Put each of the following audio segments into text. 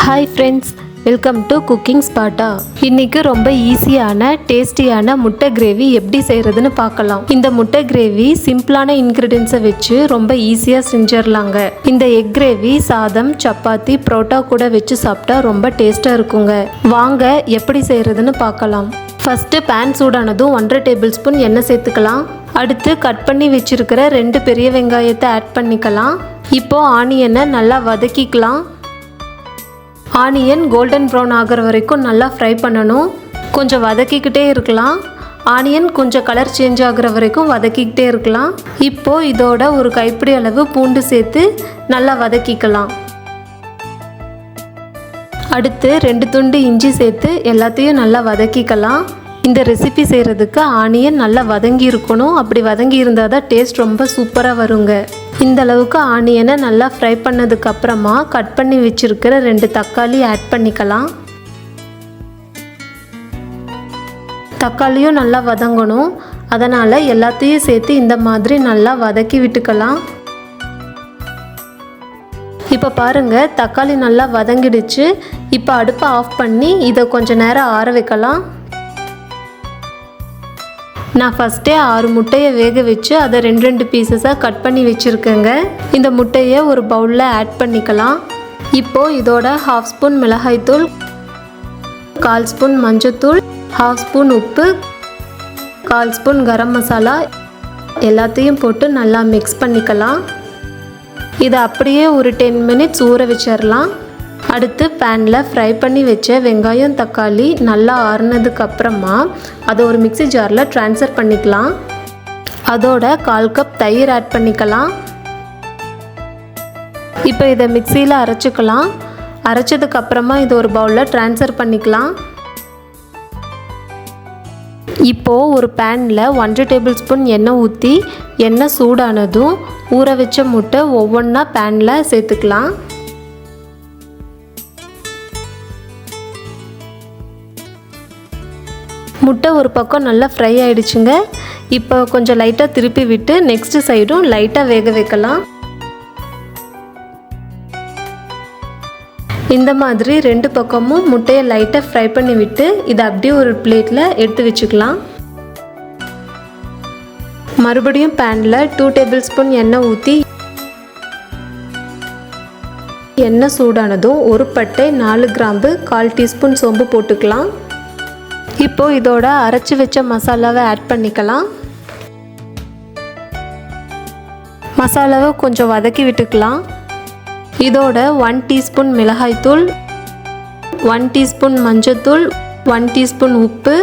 Hi friends, welcome to Cooking Sparta. இன்னைக்கு ரொம்ப ஈஸியான டேஸ்டியான முட்டை கிரேவி எப்படி செய்யறதுன்னு பார்க்கலாம். இந்த முட்டை கிரேவி சிம்பிளான இன்கிரிடியன்ஸை வச்சு ரொம்ப ஈஸியா செஞ்சிடலாங்க. இந்த எக் கிரேவி சாதம், சப்பாத்தி, புரோட்டா கூட வச்சு சாப்பிட்டா ரொம்ப டேஸ்டா இருக்குங்க. வாங்க எப்படி செய்யறதுன்னு பார்க்கலாம். ஃபர்ஸ்ட் பேன் சூடானதும் 1.5 டேபிள் ஸ்பூன் எண்ணெய் சேர்த்துக்கலாம். அடுத்து கட் பண்ணி வச்சிருக்கிற 2 பெரிய வெங்காயத்தை ஆட் பண்ணிக்கலாம். இப்போ ஆனியனை நல்லா வதக்கிக்கலாம். ஆனியன் கோல்டன் ப்ரௌன் ஆகிற வரைக்கும் நல்லா ஃப்ரை பண்ணணும். கொஞ்சம் வதக்கிக்கிட்டே இருக்கலாம். ஆனியன் கொஞ்சம் கலர் சேஞ்ச் ஆகிற வரைக்கும் வதக்கிக்கிட்டே இருக்கலாம். இப்போது இதோட ஒரு கைப்பிடி அளவு பூண்டு சேர்த்து நல்லா வதக்கிக்கலாம். அடுத்து 2 துண்டு இஞ்சி சேர்த்து எல்லாத்தையும் நல்லா வதக்கிக்கலாம். இந்த ரெசிபி செய்கிறதுக்கு ஆனியன் நல்லா வதங்கி இருக்கணும். அப்படி வதங்கி இருந்தால் தான் டேஸ்ட் ரொம்ப சூப்பராக வருங்க. இந்த அளவுக்கு ஆனியனை நல்லா ஃப்ரை பண்ணதுக்கப்புறமா கட் பண்ணி வச்சுருக்கிற 2 தக்காளி ஆட் பண்ணிக்கலாம். தக்காளியும் நல்லா வதங்கணும். அதனால் எல்லாத்தையும் சேர்த்து இந்த மாதிரி நல்லா வதக்கி விட்டுக்கலாம். இப்போ பாருங்கள், தக்காளி நல்லா வதங்கிடுச்சு. இப்போ அடுப்பை ஆஃப் பண்ணி இதை கொஞ்சம் நேரம் ஆற வைக்கலாம். நான் ஃபஸ்ட்டே 6 முட்டையை வேக வச்சு அதை 2 பீசஸாக கட் பண்ணி வச்சுருக்கேங்க. இந்த முட்டையை ஒரு பவுலில் ஆட் பண்ணிக்கலாம். இப்போது இதோட 1/2 ஸ்பூன் மிளகாய்த்தூள், 1/4 ஸ்பூன் மஞ்சத்தூள், 1/2 ஸ்பூன் உப்பு, 1/4 ஸ்பூன் கரம் மசாலா எல்லாத்தையும் போட்டு நல்லா மிக்ஸ் பண்ணிக்கலாம். இதை அப்படியே ஒரு 10 மினிட்ஸ் ஊற வச்சிடலாம். அடுத்து பேனில் ஃப்ரை பண்ணி வச்ச வெங்காயம், தக்காளி நல்லா ஆறுனதுக்கு அப்புறமா அதை ஒரு மிக்ஸி ஜாரில் ட்ரான்ஸ்ஃபர் பண்ணிக்கலாம். அதோட 1/4 கப் தயிர் ஆட் பண்ணிக்கலாம். இப்போ இதை மிக்சியில் அரைச்சிக்கலாம். அரைச்சதுக்கு அப்புறமா இதை ஒரு பவுலில் ட்ரான்ஸ்ஃபர் பண்ணிக்கலாம். இப்போது ஒரு பேனில் 1 டேபிள் ஸ்பூன் எண்ணெய் ஊற்றி எண்ணெய் சூடானதும் ஊற வச்ச முட்டை ஒவ்வொன்றா பேனில் சேர்த்துக்கலாம். முட்டை ஒரு பக்கம் நல்லா ஃப்ரை ஆகிடுச்சுங்க. இப்போ கொஞ்சம் லைட்டாக திருப்பி விட்டு நெக்ஸ்ட் சைடும் லைட்டாக வேக வைக்கலாம். இந்த மாதிரி 2 பக்கமும் முட்டையை லைட்டாக ஃப்ரை பண்ணி விட்டு இதை அப்படியே ஒரு பிளேட்டில் எடுத்து வச்சுக்கலாம். மறுபடியும் பேனில் 2 டேபிள் ஸ்பூன் எண்ணெய் ஊற்றி எண்ணெய் சூடானதும் ஒரு பட்டை, 4 கிராம்பு, 1/4 டீஸ்பூன் சோம்பு போட்டுக்கலாம். இப்போது இதோட அரைச்சி வச்ச மசாலாவை ஆட் பண்ணிக்கலாம். மசாலாவை கொஞ்சம் வதக்கி விட்டுக்கலாம். இதோட 1 டீஸ்பூன் மிளகாய்த்தூள், 1 டீஸ்பூன் மஞ்சத்தூள், 1 டீஸ்பூன் உப்பு,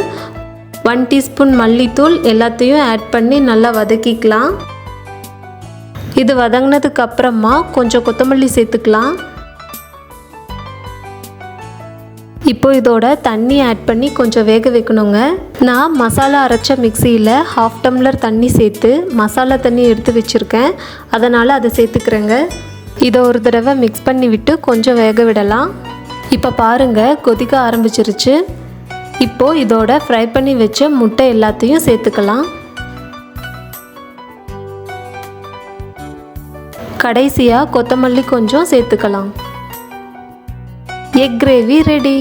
1 டீஸ்பூன் மல்லித்தூள் எல்லாத்தையும் ஆட் பண்ணி நல்லா வதக்கிக்கலாம். இது வதங்கினதுக்கு அப்புறமா கொஞ்சம் கொத்தமல்லி சேர்த்துக்கலாம். இப்போ இதோட தண்ணி ஆட் பண்ணி கொஞ்சம் வேக வைக்கணுங்க. நான் மசாலா அரைச்ச மிக்சியில் 1/2 டம்ளர் தண்ணி சேர்த்து மசாலா தண்ணி எடுத்து வச்சுருக்கேன். அதனால் அதை சேர்த்துக்கிறேங்க. இதை ஒரு தடவை மிக்ஸ் பண்ணி விட்டு கொஞ்சம் வேக விடலாம். இப்போ பாருங்கள், கொதிக்க ஆரம்பிச்சிருச்சு. இப்போது இதோட ஃப்ரை பண்ணி வச்ச முட்டை எல்லாத்தையும் சேர்த்துக்கலாம். கடைசியாக கொத்தமல்லி கொஞ்சம் சேர்த்துக்கலாம். Egg gravy ready.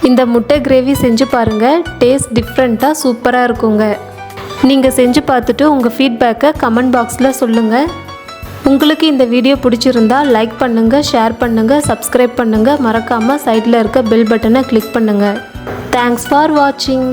இந்த முட்டை கிரேவி செஞ்சு பாருங்கள். டேஸ்ட் டிஃப்ரெண்ட்டாக சூப்பராக இருக்குங்க. நீங்கள் செஞ்சு பார்த்துட்டு உங்கள் ஃபீட்பேக்கை கமெண்ட் பாக்ஸில் சொல்லுங்கள். உங்களுக்கு இந்த வீடியோ பிடிச்சிருந்தா லைக் பண்ணுங்கள், ஷேர் பண்ணுங்கள், சப்ஸ்கிரைப் பண்ணுங்கள். மறக்காமல் சைடில் இருக்க பெல் பட்டனை கிளிக் பண்ணுங்கள். தேங்க்ஸ் ஃபார் வாட்சிங்.